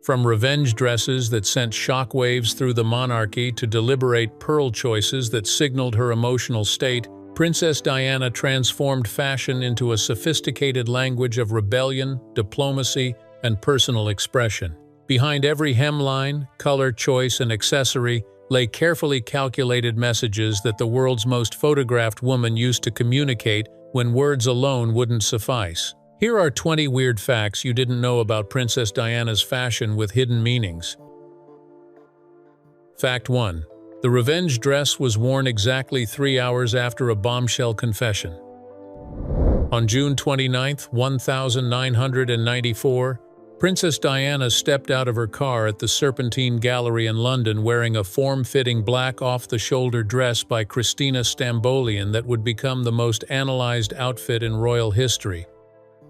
From revenge dresses that sent shockwaves through the monarchy to deliberate pearl choices that signaled her emotional state, Princess Diana transformed fashion into a sophisticated language of rebellion, diplomacy, and personal expression. Behind every hemline, color choice, and accessory lay carefully calculated messages that the world's most photographed woman used to communicate when words alone wouldn't suffice. Here are 20 weird facts you didn't know about Princess Diana's fashion with hidden meanings. Fact 1. The revenge dress was worn exactly 3 hours after a bombshell confession. On June 29, 1994, Princess Diana stepped out of her car at the Serpentine Gallery in London wearing a form-fitting black off-the-shoulder dress by Christina Stambolian that would become the most analyzed outfit in royal history.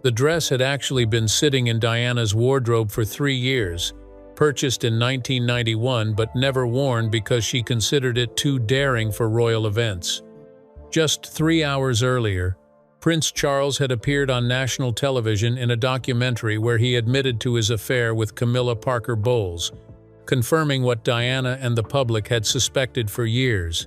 The dress had actually been sitting in Diana's wardrobe for 3 years, purchased in 1991 but never worn because she considered it too daring for royal events. Just 3 hours earlier, Prince Charles had appeared on national television in a documentary where he admitted to his affair with Camilla Parker Bowles, confirming what Diana and the public had suspected for years.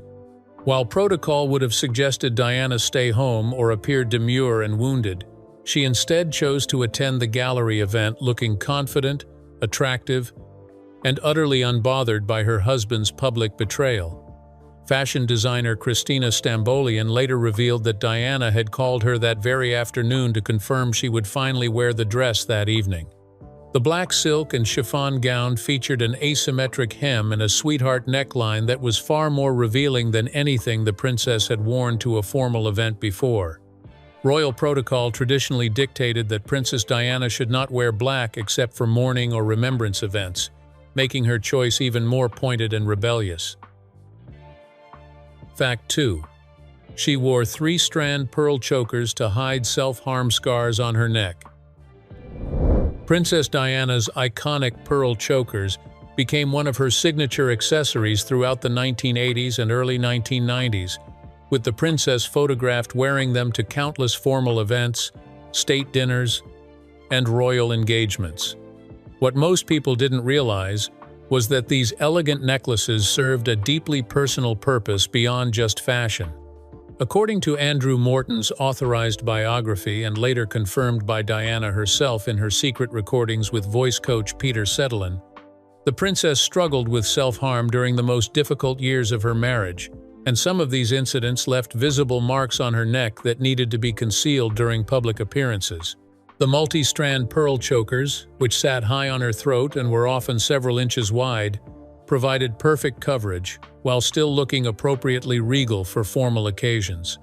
While protocol would have suggested Diana stay home or appear demure and wounded, she instead chose to attend the gallery event looking confident, attractive, and utterly unbothered by her husband's public betrayal. Fashion designer Christina Stambolian later revealed that Diana had called her that very afternoon to confirm she would finally wear the dress that evening. The black silk and chiffon gown featured an asymmetric hem and a sweetheart neckline that was far more revealing than anything the princess had worn to a formal event before. Royal protocol traditionally dictated that Princess Diana should not wear black except for mourning or remembrance events, making her choice even more pointed and rebellious. Fact 2. She wore 3-strand pearl chokers to hide self-harm scars on her neck. Princess Diana's iconic pearl chokers became one of her signature accessories throughout the 1980s and early 1990s, with the princess photographed wearing them to countless formal events, state dinners, and royal engagements. What most people didn't realize was that these elegant necklaces served a deeply personal purpose beyond just fashion. According to Andrew Morton's authorized biography and later confirmed by Diana herself in her secret recordings with voice coach Peter Settelen, the princess struggled with self-harm during the most difficult years of her marriage, and some of these incidents left visible marks on her neck that needed to be concealed during public appearances. The multi-strand pearl chokers, which sat high on her throat and were often several inches wide, provided perfect coverage, while still looking appropriately regal for formal occasions.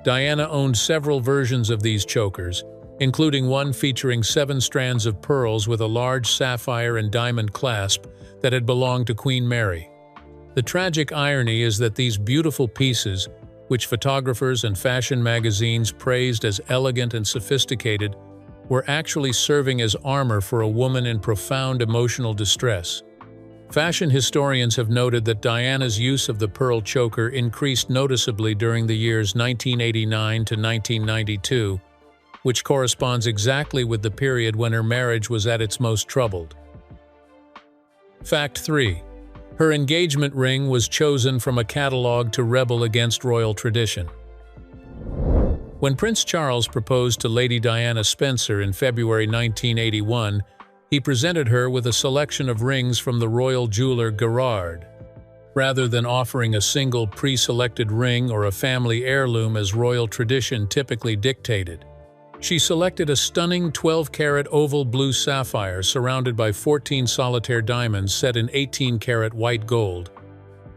Diana owned several versions of these chokers, including one featuring 7 strands of pearls with a large sapphire and diamond clasp that had belonged to Queen Mary. The tragic irony is that these beautiful pieces, which photographers and fashion magazines praised as elegant and sophisticated, were actually serving as armor for a woman in profound emotional distress. Fashion historians have noted that Diana's use of the pearl choker increased noticeably during the years 1989 to 1992, which corresponds exactly with the period when her marriage was at its most troubled. Fact 3. Her engagement ring was chosen from a catalog to rebel against royal tradition. When Prince Charles proposed to Lady Diana Spencer in February 1981, he presented her with a selection of rings from the royal jeweler Gerard, rather than offering a single pre-selected ring or a family heirloom as royal tradition typically dictated. She selected a stunning 12-carat oval blue sapphire surrounded by 14 solitaire diamonds set in 18-carat white gold.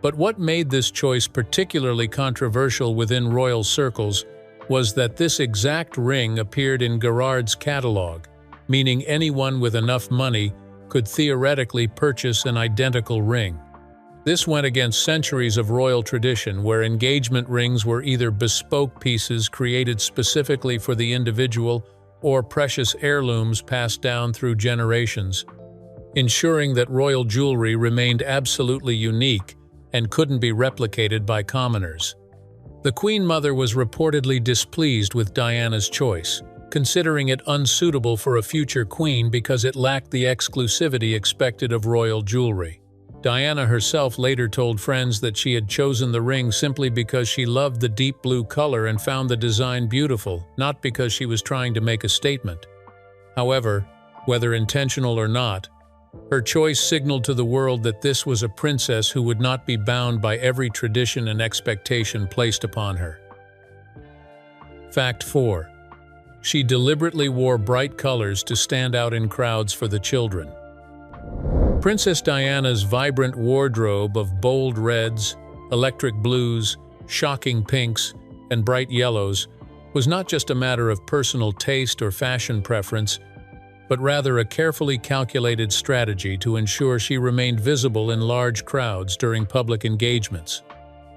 But what made this choice particularly controversial within royal circles was that this exact ring appeared in Gerard's catalog, meaning anyone with enough money could theoretically purchase an identical ring. This went against centuries of royal tradition where engagement rings were either bespoke pieces created specifically for the individual or precious heirlooms passed down through generations, ensuring that royal jewelry remained absolutely unique and couldn't be replicated by commoners. The Queen Mother was reportedly displeased with Diana's choice, considering it unsuitable for a future queen because it lacked the exclusivity expected of royal jewelry. Diana herself later told friends that she had chosen the ring simply because she loved the deep blue color and found the design beautiful, not because she was trying to make a statement. However, whether intentional or not, her choice signaled to the world that this was a princess who would not be bound by every tradition and expectation placed upon her. Fact 4. She deliberately wore bright colors to stand out in crowds for the children. Princess Diana's vibrant wardrobe of bold reds, electric blues, shocking pinks, and bright yellows was not just a matter of personal taste or fashion preference, but rather a carefully calculated strategy to ensure she remained visible in large crowds during public engagements.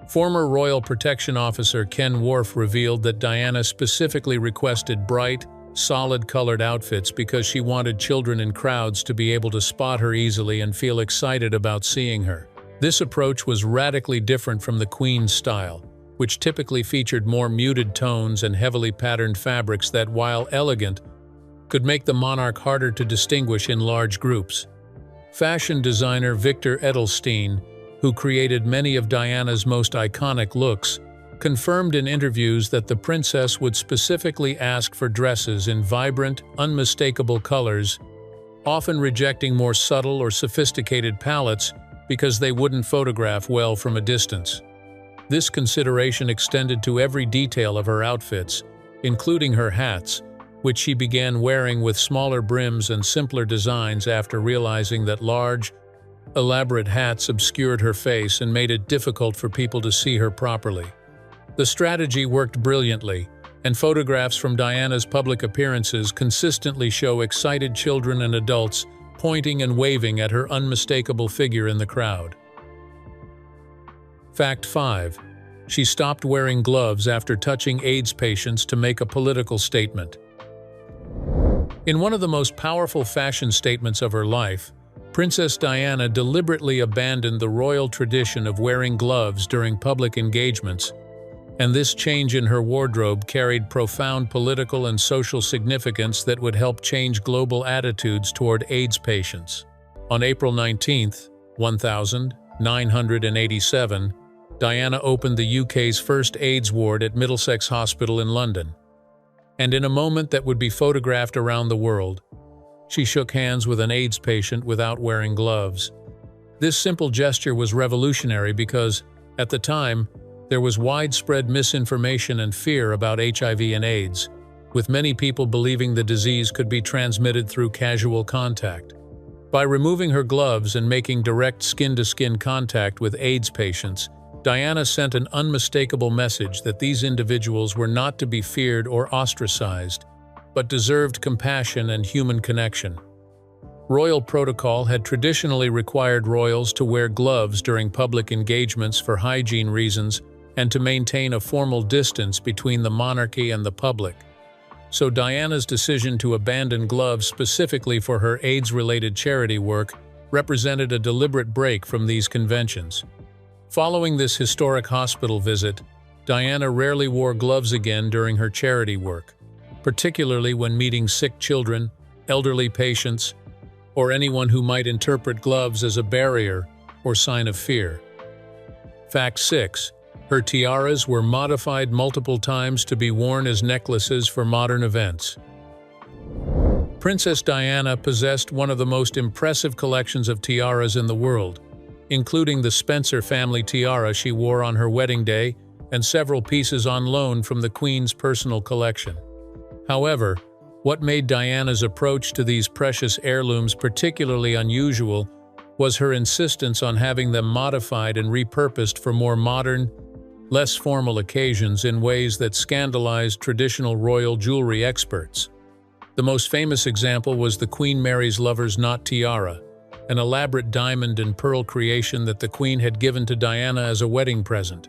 Former Royal Protection Officer Ken Worf revealed that Diana specifically requested bright, solid-colored outfits because she wanted children in crowds to be able to spot her easily and feel excited about seeing her. This approach was radically different from the Queen's style, which typically featured more muted tones and heavily patterned fabrics that, while elegant, could make the monarch harder to distinguish in large groups. Fashion designer Victor Edelstein, who created many of Diana's most iconic looks, confirmed in interviews that the princess would specifically ask for dresses in vibrant, unmistakable colors, often rejecting more subtle or sophisticated palettes because they wouldn't photograph well from a distance. This consideration extended to every detail of her outfits, including her hats, which she began wearing with smaller brims and simpler designs after realizing that large, elaborate hats obscured her face and made it difficult for people to see her properly. The strategy worked brilliantly, and photographs from Diana's public appearances consistently show excited children and adults pointing and waving at her unmistakable figure in the crowd. Fact 5. She stopped wearing gloves after touching AIDS patients to make a political statement. In one of the most powerful fashion statements of her life, Princess Diana deliberately abandoned the royal tradition of wearing gloves during public engagements, and this change in her wardrobe carried profound political and social significance that would help change global attitudes toward AIDS patients. On April 19, 1987, Diana opened the UK's first AIDS ward at Middlesex Hospital in London. And in a moment that would be photographed around the world, she shook hands with an AIDS patient without wearing gloves. This simple gesture was revolutionary because, at the time, there was widespread misinformation and fear about HIV and AIDS, with many people believing the disease could be transmitted through casual contact. By removing her gloves and making direct skin-to-skin contact with AIDS patients, Diana sent an unmistakable message that these individuals were not to be feared or ostracized, but deserved compassion and human connection. Royal protocol had traditionally required royals to wear gloves during public engagements for hygiene reasons and to maintain a formal distance between the monarchy and the public. So Diana's decision to abandon gloves specifically for her AIDS-related charity work represented a deliberate break from these conventions. Following this historic hospital visit, Diana rarely wore gloves again during her charity work, particularly when meeting sick children, elderly patients, or anyone who might interpret gloves as a barrier or sign of fear. Fact 6. Her tiaras were modified multiple times to be worn as necklaces for modern events. Princess Diana possessed one of the most impressive collections of tiaras in the world, including the Spencer family tiara she wore on her wedding day and several pieces on loan from the Queen's personal collection. However, what made Diana's approach to these precious heirlooms particularly unusual was her insistence on having them modified and repurposed for more modern, less formal occasions in ways that scandalized traditional royal jewelry experts. The most famous example was the Queen Mary's Lover's Knot tiara, an elaborate diamond and pearl creation that the Queen had given to Diana as a wedding present.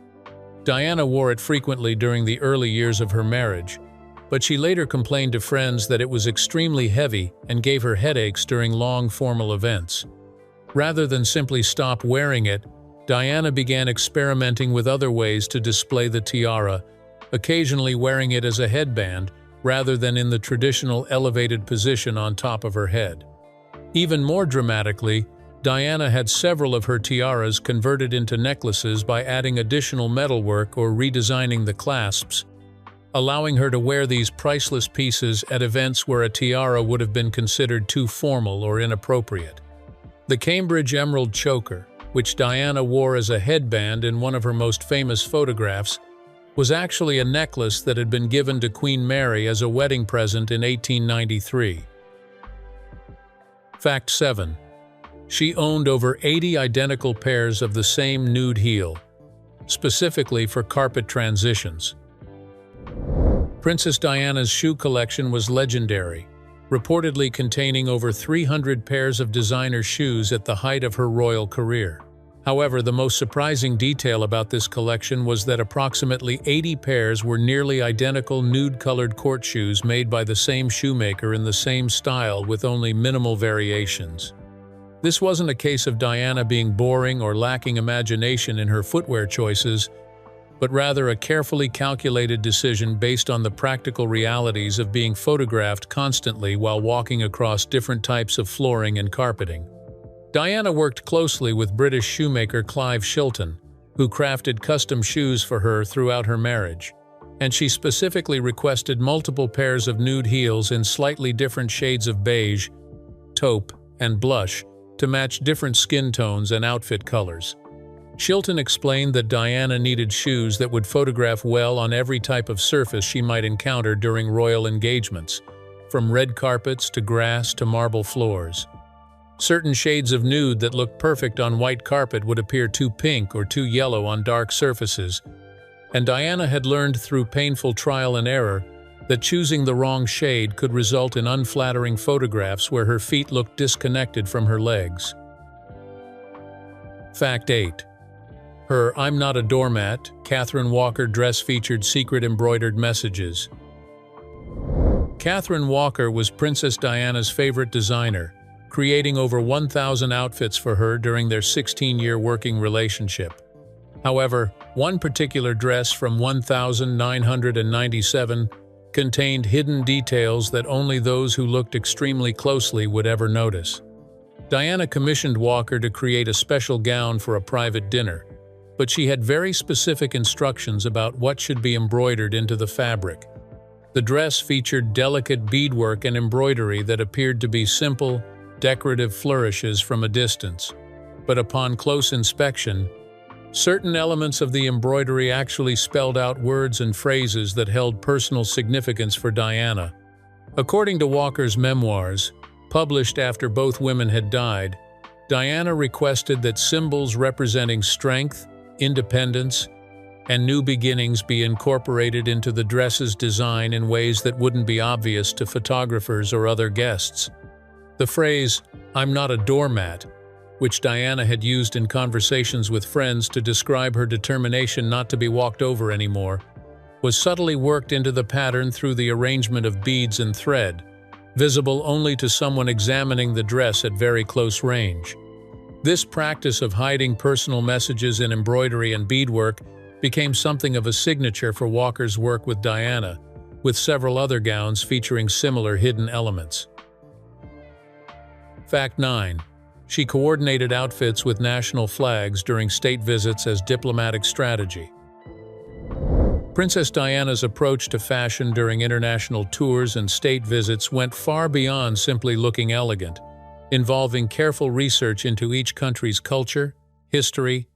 Diana wore it frequently during the early years of her marriage, but she later complained to friends that it was extremely heavy and gave her headaches during long formal events. Rather than simply stop wearing it, Diana began experimenting with other ways to display the tiara, occasionally wearing it as a headband rather than in the traditional elevated position on top of her head. Even more dramatically, Diana had several of her tiaras converted into necklaces by adding additional metalwork or redesigning the clasps, allowing her to wear these priceless pieces at events where a tiara would have been considered too formal or inappropriate. The Cambridge Emerald Choker, which Diana wore as a headband in one of her most famous photographs, was actually a necklace that had been given to Queen Mary as a wedding present in 1893. Fact 7. She owned over 80 identical pairs of the same nude heel, specifically for carpet transitions. Princess Diana's shoe collection was legendary, reportedly containing over 300 pairs of designer shoes at the height of her royal career. However, the most surprising detail about this collection was that approximately 80 pairs were nearly identical nude-colored court shoes made by the same shoemaker in the same style with only minimal variations. This wasn't a case of Diana being boring or lacking imagination in her footwear choices, but rather a carefully calculated decision based on the practical realities of being photographed constantly while walking across different types of flooring and carpeting. Diana worked closely with British shoemaker Clive Shilton, who crafted custom shoes for her throughout her marriage, and she specifically requested multiple pairs of nude heels in slightly different shades of beige, taupe, and blush to match different skin tones and outfit colors. Shilton explained that Diana needed shoes that would photograph well on every type of surface she might encounter during royal engagements, from red carpets to grass to marble floors. Certain shades of nude that looked perfect on white carpet would appear too pink or too yellow on dark surfaces, and Diana had learned through painful trial and error that choosing the wrong shade could result in unflattering photographs where her feet looked disconnected from her legs. Fact 8. Her "I'm not a doormat" Catherine Walker dress featured secret embroidered messages. Catherine Walker was Princess Diana's favorite designer, creating over 1,000 outfits for her during their 16-year working relationship. However, one particular dress from 1997 contained hidden details that only those who looked extremely closely would ever notice. Diana commissioned Walker to create a special gown for a private dinner, but she had very specific instructions about what should be embroidered into the fabric. The dress featured delicate beadwork and embroidery that appeared to be simple, decorative flourishes from a distance, but upon close inspection, certain elements of the embroidery actually spelled out words and phrases that held personal significance for Diana. According to Walker's memoirs, published after both women had died, Diana requested that symbols representing strength, independence, and new beginnings be incorporated into the dress's design in ways that wouldn't be obvious to photographers or other guests. The phrase, "I'm not a doormat," which Diana had used in conversations with friends to describe her determination not to be walked over anymore, was subtly worked into the pattern through the arrangement of beads and thread, visible only to someone examining the dress at very close range. This practice of hiding personal messages in embroidery and beadwork became something of a signature for Walker's work with Diana, with several other gowns featuring similar hidden elements. Fact 9. She coordinated outfits with national flags during state visits as diplomatic strategy. Princess Diana's approach to fashion during international tours and state visits went far beyond simply looking elegant, involving careful research into each country's culture, history,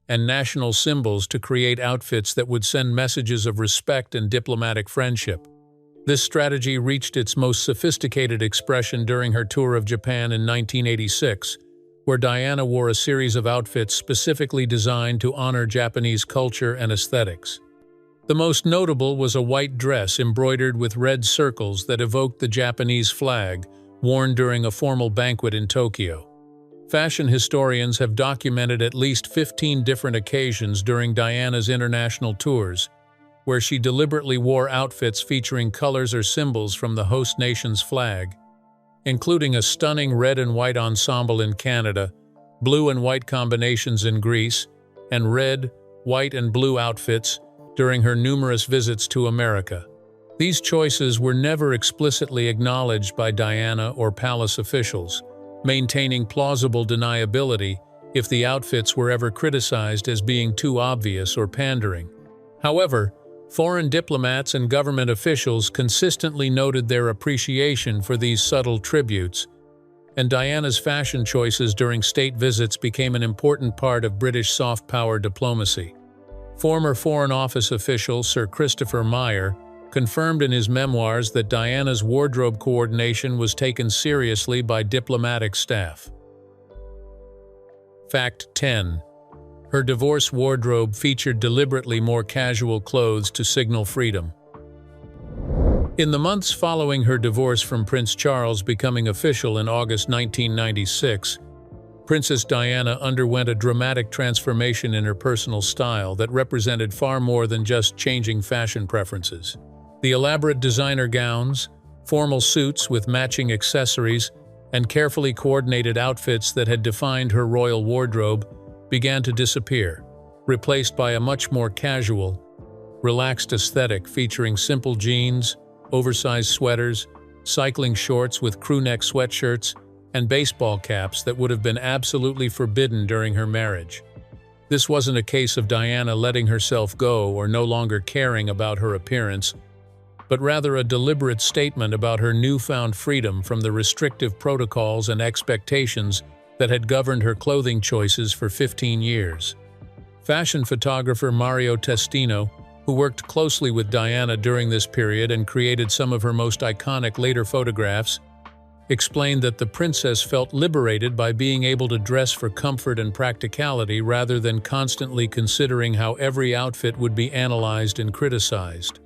and national symbols to create outfits that would send messages of respect and diplomatic friendship. This strategy reached its most sophisticated expression during her tour of Japan in 1986, where Diana wore a series of outfits specifically designed to honor Japanese culture and aesthetics. The most notable was a white dress embroidered with red circles that evoked the Japanese flag, worn during a formal banquet in Tokyo. Fashion historians have documented at least 15 different occasions during Diana's international tours, where she deliberately wore outfits featuring colors or symbols from the host nation's flag, including a stunning red and white ensemble in Canada, blue and white combinations in Greece, and red, white, and blue outfits during her numerous visits to America. These choices were never explicitly acknowledged by Diana or palace officials, maintaining plausible deniability if the outfits were ever criticized as being too obvious or pandering. However, foreign diplomats and government officials consistently noted their appreciation for these subtle tributes, and Diana's fashion choices during state visits became an important part of British soft power diplomacy. Former Foreign Office official Sir Christopher Meyer confirmed in his memoirs that Diana's wardrobe coordination was taken seriously by diplomatic staff. Fact 10. Her divorce wardrobe featured deliberately more casual clothes to signal freedom. In the months following her divorce from Prince Charles becoming official in August 1996, Princess Diana underwent a dramatic transformation in her personal style that represented far more than just changing fashion preferences. The elaborate designer gowns, formal suits with matching accessories, and carefully coordinated outfits that had defined her royal wardrobe began to disappear, replaced by a much more casual, relaxed aesthetic featuring simple jeans, oversized sweaters, cycling shorts with crewneck sweatshirts, and baseball caps that would have been absolutely forbidden during her marriage. This wasn't a case of Diana letting herself go or no longer caring about her appearance, but rather a deliberate statement about her newfound freedom from the restrictive protocols and expectations that had governed her clothing choices for 15 years. Fashion photographer Mario Testino, who worked closely with Diana during this period and created some of her most iconic later photographs, explained that the princess felt liberated by being able to dress for comfort and practicality rather than constantly considering how every outfit would be analyzed and criticized.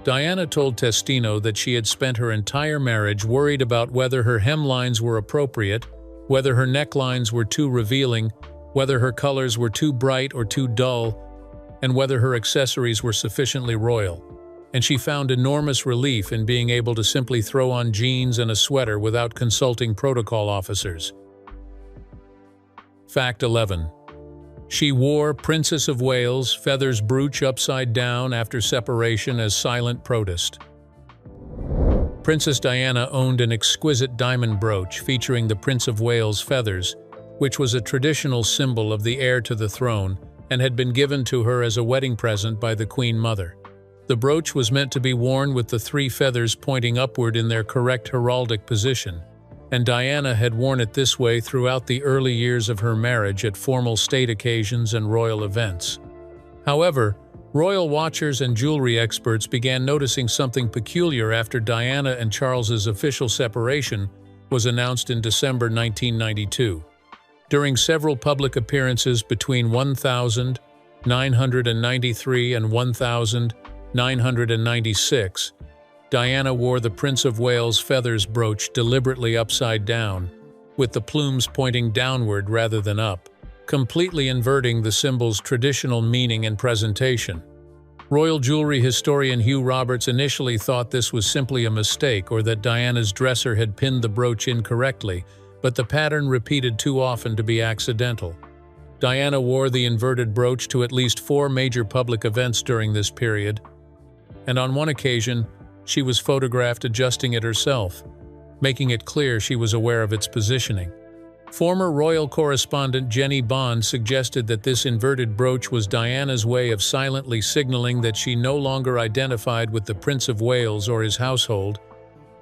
Diana told Testino that she had spent her entire marriage worried about whether her hemlines were appropriate, whether her necklines were too revealing, whether her colors were too bright or too dull, and whether her accessories were sufficiently royal. And she found enormous relief in being able to simply throw on jeans and a sweater without consulting protocol officers. Fact 11. She wore Princess of Wales' feathers brooch upside down after separation as silent protest. Princess Diana owned an exquisite diamond brooch featuring the Prince of Wales' feathers, which was a traditional symbol of the heir to the throne and had been given to her as a wedding present by the Queen Mother. The brooch was meant to be worn with the three feathers pointing upward in their correct heraldic position, and Diana had worn it this way throughout the early years of her marriage at formal state occasions and royal events. However, royal watchers and jewelry experts began noticing something peculiar after Diana and Charles's official separation was announced in December 1992. During several public appearances between 1993 and 1996, Diana wore the Prince of Wales' feathers brooch deliberately upside down, with the plumes pointing downward rather than up, completely inverting the symbol's traditional meaning and presentation. Royal jewelry historian Hugh Roberts initially thought this was simply a mistake or that Diana's dresser had pinned the brooch incorrectly, but the pattern repeated too often to be accidental. Diana wore the inverted brooch to at least 4 major public events during this period, and on one occasion, she was photographed adjusting it herself, making it clear she was aware of its positioning. Former royal correspondent Jenny Bond suggested that this inverted brooch was Diana's way of silently signaling that she no longer identified with the Prince of Wales or his household,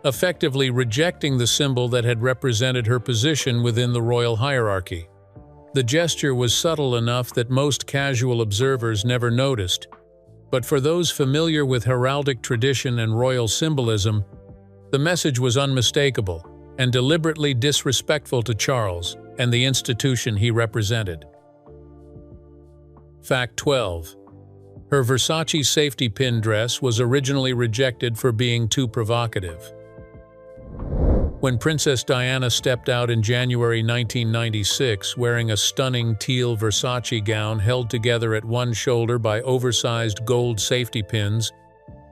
effectively rejecting the symbol that had represented her position within the royal hierarchy. The gesture was subtle enough that most casual observers never noticed, but for those familiar with heraldic tradition and royal symbolism, the message was unmistakable and deliberately disrespectful to Charles and the institution he represented. Fact 12. Her Versace safety pin dress was originally rejected for being too provocative. When Princess Diana stepped out in January 1996 wearing a stunning teal Versace gown held together at one shoulder by oversized gold safety pins,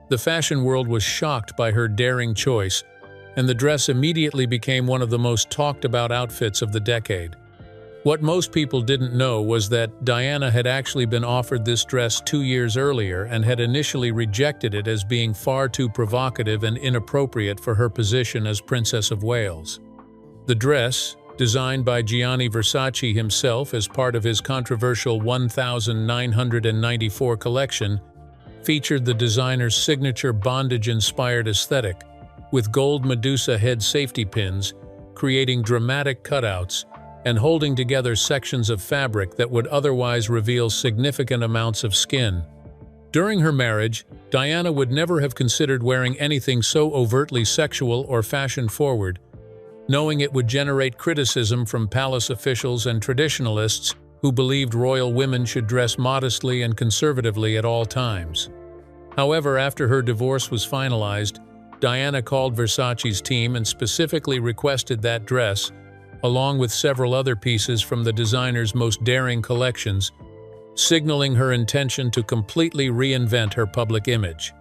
the fashion world was shocked by her daring choice, and the dress immediately became one of the most talked about outfits of the decade. What most people didn't know was that Diana had actually been offered this dress 2 years earlier and had initially rejected it as being far too provocative and inappropriate for her position as Princess of Wales. The dress, designed by Gianni Versace himself as part of his controversial 1994 collection, featured the designer's signature bondage-inspired aesthetic, with gold Medusa head safety pins, creating dramatic cutouts and holding together sections of fabric that would otherwise reveal significant amounts of skin. During her marriage, Diana would never have considered wearing anything so overtly sexual or fashion-forward, knowing it would generate criticism from palace officials and traditionalists who believed royal women should dress modestly and conservatively at all times. However, after her divorce was finalized, Diana called Versace's team and specifically requested that dress, along with several other pieces from the designer's most daring collections, signaling her intention to completely reinvent her public image.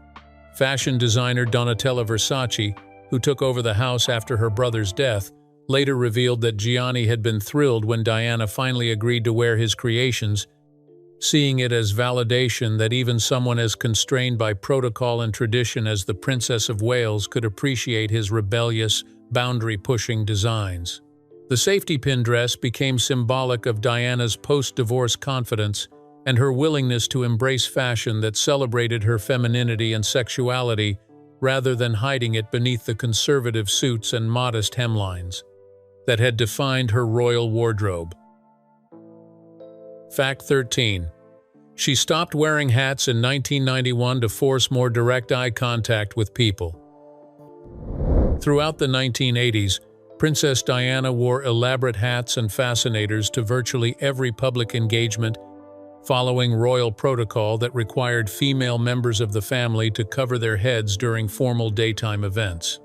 Fashion designer Donatella Versace, who took over the house after her brother's death, later revealed that Gianni had been thrilled when Diana finally agreed to wear his creations, seeing it as validation that even someone as constrained by protocol and tradition as the Princess of Wales could appreciate his rebellious, boundary-pushing designs. The safety pin dress became symbolic of Diana's post-divorce confidence and her willingness to embrace fashion that celebrated her femininity and sexuality rather than hiding it beneath the conservative suits and modest hemlines that had defined her royal wardrobe. Fact 13. She stopped wearing hats in 1991 to force more direct eye contact with people. Throughout the 1980s, Princess Diana wore elaborate hats and fascinators to virtually every public engagement, following royal protocol that required female members of the family to cover their heads during formal daytime events.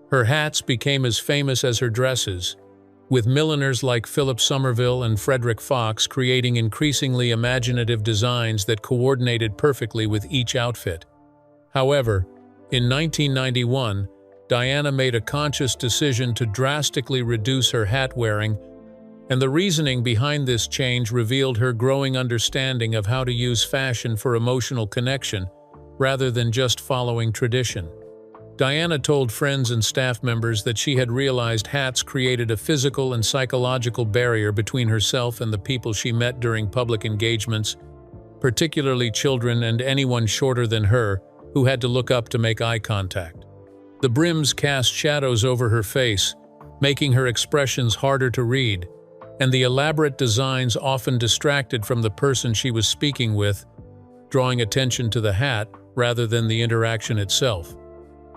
Her hats became as famous as her dresses, with milliners like Philip Somerville and Frederick Fox creating increasingly imaginative designs that coordinated perfectly with each outfit. However, in 1991, Diana made a conscious decision to drastically reduce her hat wearing, and the reasoning behind this change revealed her growing understanding of how to use fashion for emotional connection, rather than just following tradition. Diana told friends and staff members that she had realized hats created a physical and psychological barrier between herself and the people she met during public engagements, particularly children and anyone shorter than her who had to look up to make eye contact. The brims cast shadows over her face, making her expressions harder to read, and the elaborate designs often distracted from the person she was speaking with, drawing attention to the hat rather than the interaction itself.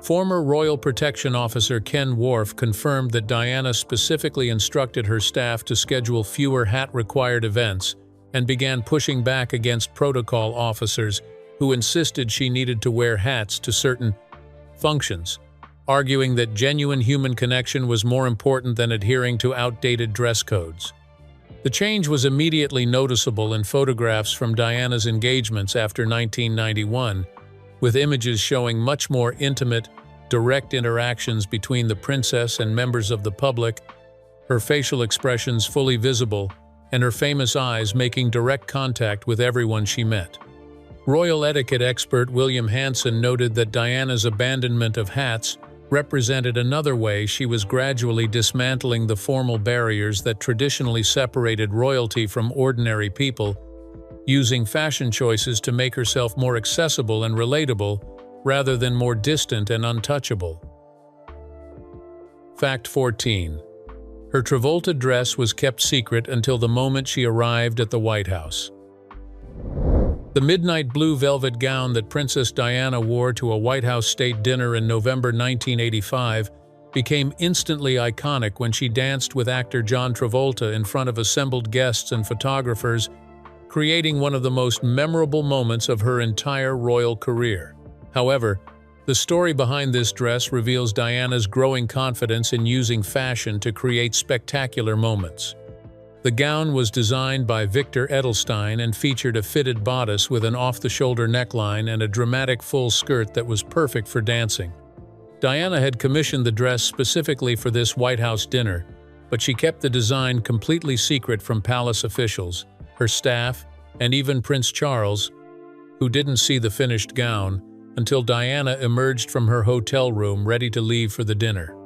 Former Royal Protection Officer Ken Worf confirmed that Diana specifically instructed her staff to schedule fewer hat-required events and began pushing back against protocol officers who insisted she needed to wear hats to certain functions, arguing that genuine human connection was more important than adhering to outdated dress codes. The change was immediately noticeable in photographs from Diana's engagements after 1991, with images showing much more intimate, direct interactions between the princess and members of the public, her facial expressions fully visible, and her famous eyes making direct contact with everyone she met. Royal etiquette expert William Hanson noted that Diana's abandonment of hats represented another way she was gradually dismantling the formal barriers that traditionally separated royalty from ordinary people, using fashion choices to make herself more accessible and relatable rather than more distant and untouchable. Fact 14. Her Travolta dress was kept secret until the moment she arrived at the White House. The midnight blue velvet gown that Princess Diana wore to a White House state dinner in November 1985 became instantly iconic when she danced with actor John Travolta in front of assembled guests and photographers, creating one of the most memorable moments of her entire royal career. However, the story behind this dress reveals Diana's growing confidence in using fashion to create spectacular moments. The gown was designed by Victor Edelstein and featured a fitted bodice with an off-the-shoulder neckline and a dramatic full skirt that was perfect for dancing. Diana had commissioned the dress specifically for this White House dinner, but she kept the design completely secret from palace officials, her staff, and even Prince Charles, who didn't see the finished gown until Diana emerged from her hotel room ready to leave for the dinner.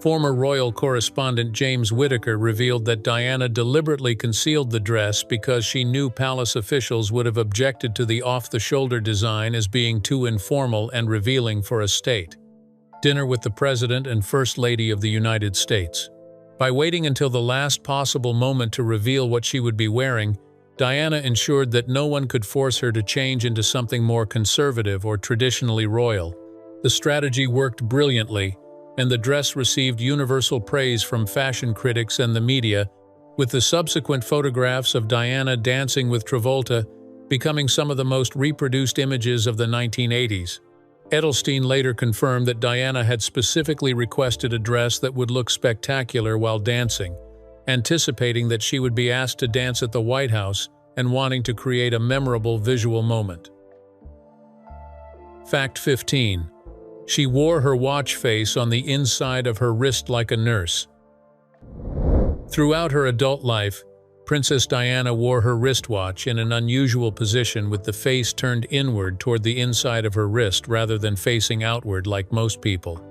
Former royal correspondent James Whittaker revealed that Diana deliberately concealed the dress because she knew palace officials would have objected to the off-the-shoulder design as being too informal and revealing for a state dinner with the President and First Lady of the United States. By waiting until the last possible moment to reveal what she would be wearing, Diana ensured that no one could force her to change into something more conservative or traditionally royal. The strategy worked brilliantly, and the dress received universal praise from fashion critics and the media, with the subsequent photographs of Diana dancing with Travolta becoming some of the most reproduced images of the 1980s. Edelstein later confirmed that Diana had specifically requested a dress that would look spectacular while dancing, anticipating that she would be asked to dance at the White House and wanting to create a memorable visual moment. Fact 15. She wore her watch face on the inside of her wrist like a nurse. Throughout her adult life, Princess Diana wore her wristwatch in an unusual position with the face turned inward toward the inside of her wrist rather than facing outward like most people.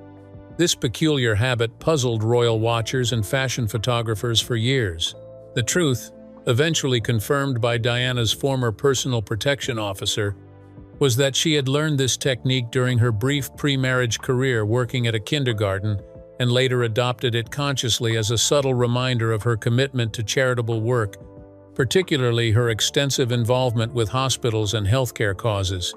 This peculiar habit puzzled royal watchers and fashion photographers for years. The truth, eventually confirmed by Diana's former personal protection officer, was that she had learned this technique during her brief pre-marriage career working at a kindergarten and later adopted it consciously as a subtle reminder of her commitment to charitable work, particularly her extensive involvement with hospitals and healthcare causes.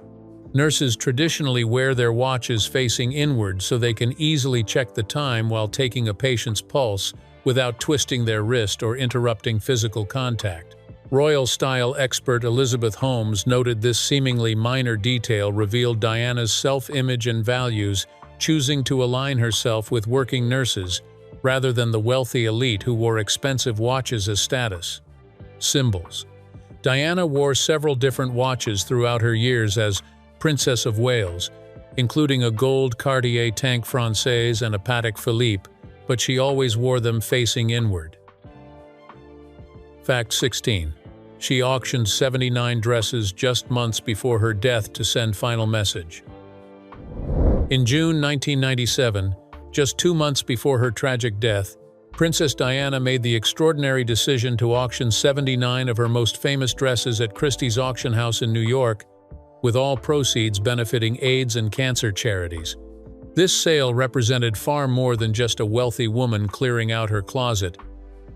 Nurses traditionally wear their watches facing inward so they can easily check the time while taking a patient's pulse without twisting their wrist or interrupting physical contact. Royal-style expert Elizabeth Holmes noted this seemingly minor detail revealed Diana's self-image and values, choosing to align herself with working nurses rather than the wealthy elite who wore expensive watches as status symbols. Diana wore several different watches throughout her years as Princess of Wales, including a gold Cartier Tank Française and a Patek Philippe, but she always wore them facing inward. Fact 16. She auctioned 79 dresses just months before her death to send final message. In June 1997, just 2 months before her tragic death, Princess Diana made the extraordinary decision to auction 79 of her most famous dresses at Christie's auction house in New York, with all proceeds benefiting AIDS and cancer charities. This sale represented far more than just a wealthy woman clearing out her closet.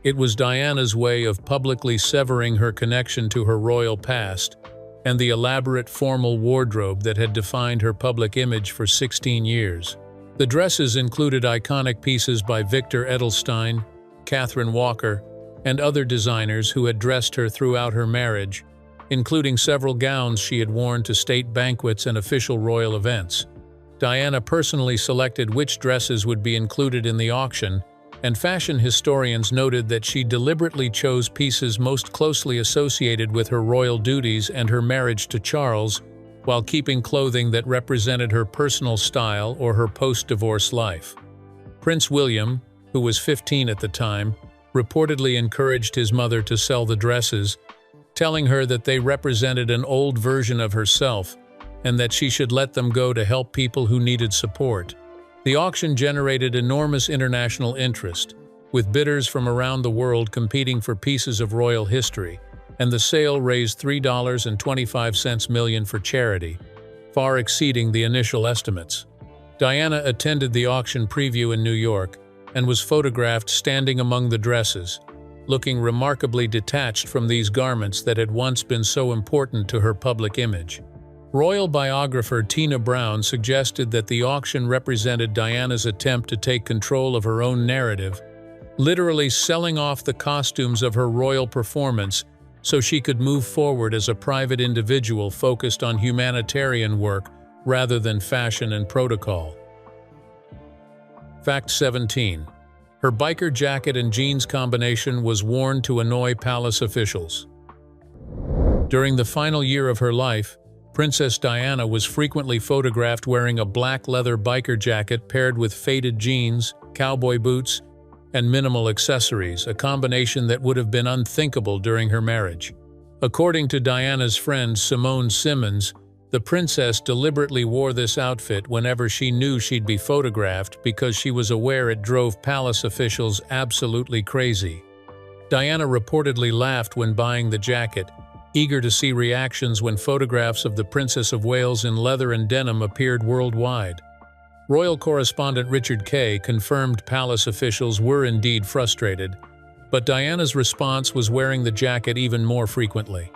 It was Diana's way of publicly severing her connection to her royal past and the elaborate formal wardrobe that had defined her public image for 16 years. The dresses included iconic pieces by Victor Edelstein, Catherine Walker, and other designers who had dressed her throughout her marriage, including several gowns she had worn to state banquets and official royal events. Diana personally selected which dresses would be included in the auction, and fashion historians noted that she deliberately chose pieces most closely associated with her royal duties and her marriage to Charles, while keeping clothing that represented her personal style or her post-divorce life. Prince William, who was 15 at the time, reportedly encouraged his mother to sell the dresses, telling her that they represented an old version of herself and that she should let them go to help people who needed support. The auction generated enormous international interest, with bidders from around the world competing for pieces of royal history, and the sale raised $3.25 million for charity, far exceeding the initial estimates. Diana attended the auction preview in New York and was photographed standing among the dresses, looking remarkably detached from these garments that had once been so important to her public image. Royal biographer Tina Brown suggested that the auction represented Diana's attempt to take control of her own narrative, literally selling off the costumes of her royal performance so she could move forward as a private individual focused on humanitarian work rather than fashion and protocol. Fact 17. Her biker jacket and jeans combination was worn to annoy palace officials. During the final year of her life, Princess Diana was frequently photographed wearing a black leather biker jacket paired with faded jeans, cowboy boots, and minimal accessories, a combination that would have been unthinkable during her marriage. According to Diana's friend Simone Simmons, the princess deliberately wore this outfit whenever she knew she'd be photographed because she was aware it drove palace officials absolutely crazy. Diana reportedly laughed when buying the jacket, eager to see reactions when photographs of the Princess of Wales in leather and denim appeared worldwide. Royal correspondent Richard Kay confirmed palace officials were indeed frustrated, but Diana's response was wearing the jacket even more frequently.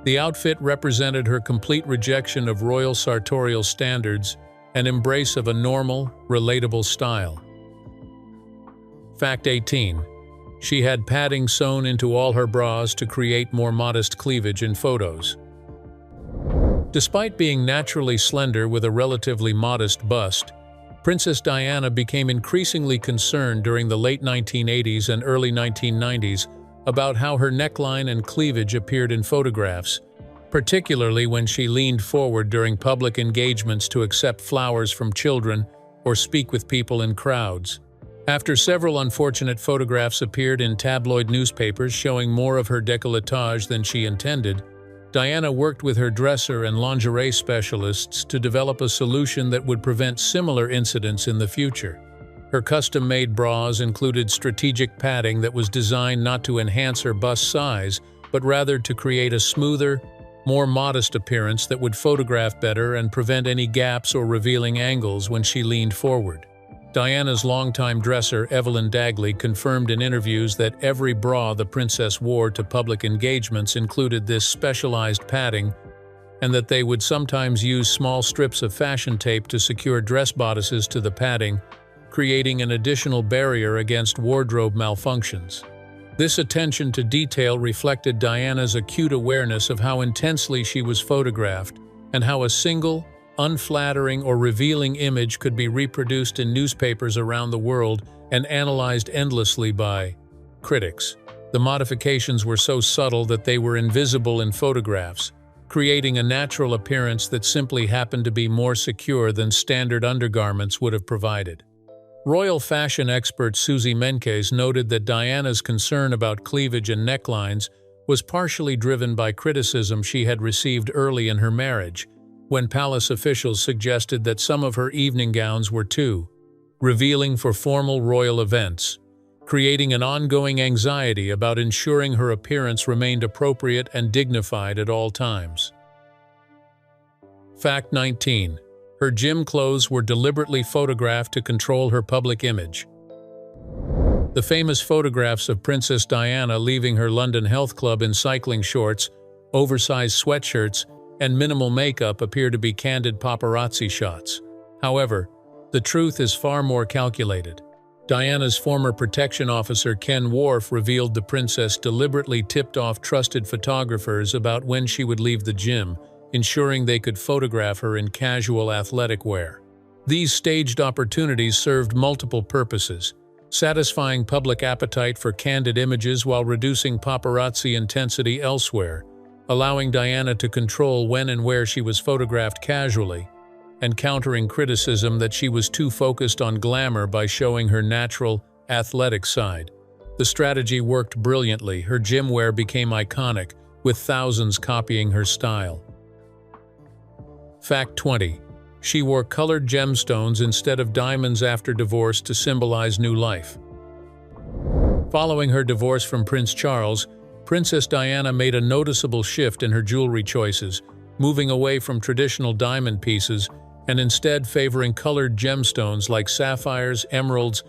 The outfit represented her complete rejection of royal sartorial standards and embrace of a normal, relatable style. Fact 18. She had padding sewn into all her bras to create more modest cleavage in photos. Despite being naturally slender with a relatively modest bust, Princess Diana became increasingly concerned during the late 1980s and early 1990s about how her neckline and cleavage appeared in photographs, particularly when she leaned forward during public engagements to accept flowers from children or speak with people in crowds. After several unfortunate photographs appeared in tabloid newspapers showing more of her décolletage than she intended, Diana worked with her dresser and lingerie specialists to develop a solution that would prevent similar incidents in the future. Her custom-made bras included strategic padding that was designed not to enhance her bust size, but rather to create a smoother, more modest appearance that would photograph better and prevent any gaps or revealing angles when she leaned forward. Diana's longtime dresser, Evelyn Dagley, confirmed in interviews that every bra the princess wore to public engagements included this specialized padding, and that they would sometimes use small strips of fashion tape to secure dress bodices to the padding, creating an additional barrier against wardrobe malfunctions. This attention to detail reflected Diana's acute awareness of how intensely she was photographed and how a single, unflattering or revealing image could be reproduced in newspapers around the world and analyzed endlessly by critics. The modifications were so subtle that they were invisible in photographs, creating a natural appearance that simply happened to be more secure than standard undergarments would have provided. Royal fashion expert Suzy Menkes noted that Diana's concern about cleavage and necklines was partially driven by criticism she had received early in her marriage, when palace officials suggested that some of her evening gowns were too revealing for formal royal events, creating an ongoing anxiety about ensuring her appearance remained appropriate and dignified at all times. Fact 19. Her gym clothes were deliberately photographed to control her public image. The famous photographs of Princess Diana leaving her London health club in cycling shorts, oversized sweatshirts, and minimal makeup appear to be candid paparazzi shots. However, the truth is far more calculated. Diana's former protection officer Ken Wharf revealed the princess deliberately tipped off trusted photographers about when she would leave the gym, ensuring they could photograph her in casual athletic wear. These staged opportunities served multiple purposes, satisfying public appetite for candid images while reducing paparazzi intensity elsewhere, allowing Diana to control when and where she was photographed casually, and countering criticism that she was too focused on glamour by showing her natural, athletic side. The strategy worked brilliantly. Her gym wear became iconic, with thousands copying her style. Fact 20. She wore colored gemstones instead of diamonds after divorce to symbolize new life. Following her divorce from Prince Charles, Princess Diana made a noticeable shift in her jewelry choices, moving away from traditional diamond pieces and instead favoring colored gemstones like sapphires, emeralds,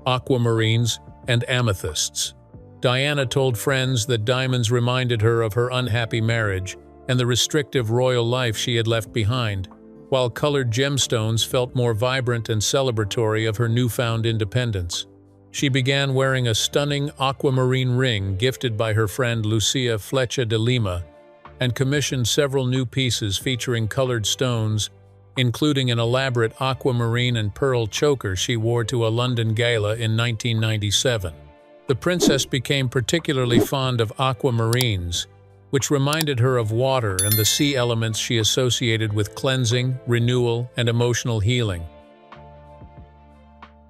aquamarines, and amethysts. Diana told friends that diamonds reminded her of her unhappy marriage and the restrictive royal life she had left behind, while colored gemstones felt more vibrant and celebratory of her newfound independence. She began wearing a stunning aquamarine ring gifted by her friend Lucia Flecha de Lima and commissioned several new pieces featuring colored stones, including an elaborate aquamarine and pearl choker she wore to a London gala in 1997. The princess became particularly fond of aquamarines, which reminded her of water and the sea elements she associated with cleansing, renewal, and emotional healing.